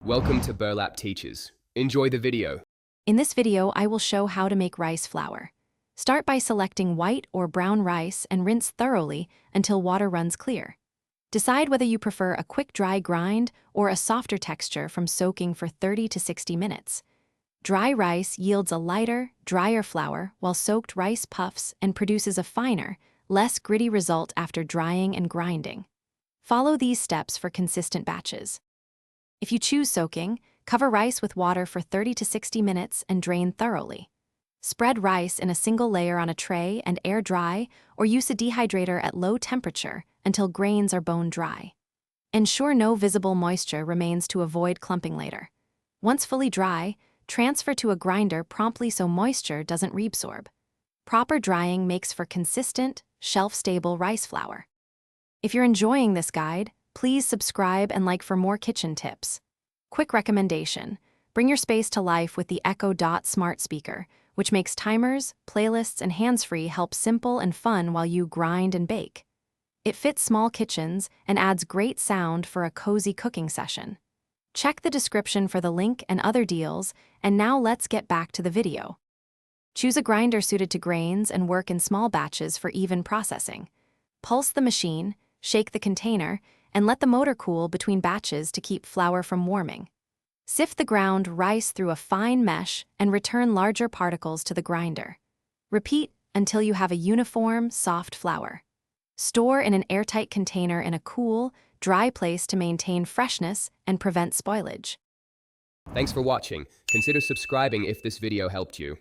Welcome to Burlap Teachers. Enjoy the video. In this video, I will show how to make rice flour. Start by selecting white or brown rice and rinse thoroughly until water runs clear. Decide whether you prefer a quick dry grind or a softer texture from soaking for 30 to 60 minutes. Dry rice yields a lighter, drier flour, while soaked rice puffs and produces a finer, less gritty result after drying and grinding. Follow these steps for consistent batches. If you choose soaking, cover rice with water for 30 to 60 minutes and drain thoroughly. Spread rice in a single layer on a tray and air dry, or use a dehydrator at low temperature until grains are bone dry. Ensure no visible moisture remains to avoid clumping later. Once fully dry, transfer to a grinder promptly so moisture doesn't reabsorb. Proper drying makes for consistent, shelf-stable rice flour. If you're enjoying this guide, please subscribe and like for more kitchen tips. Quick recommendation: bring your space to life with the Echo Dot smart speaker, which makes timers, playlists, and hands-free help simple and fun while you grind and bake. It fits small kitchens and adds great sound for a cozy cooking session. Check the description for the link and other deals, and now let's get back to the video. Choose a grinder suited to grains and work in small batches for even processing. Pulse the machine, shake the container, and let the motor cool between batches to keep flour from warming. Sift the ground rice through a fine mesh and return larger particles to the grinder. Repeat until you have a uniform, soft flour. Store in an airtight container in a cool, dry place to maintain freshness and prevent spoilage. Thanks for watching. Consider subscribing if this video helped you.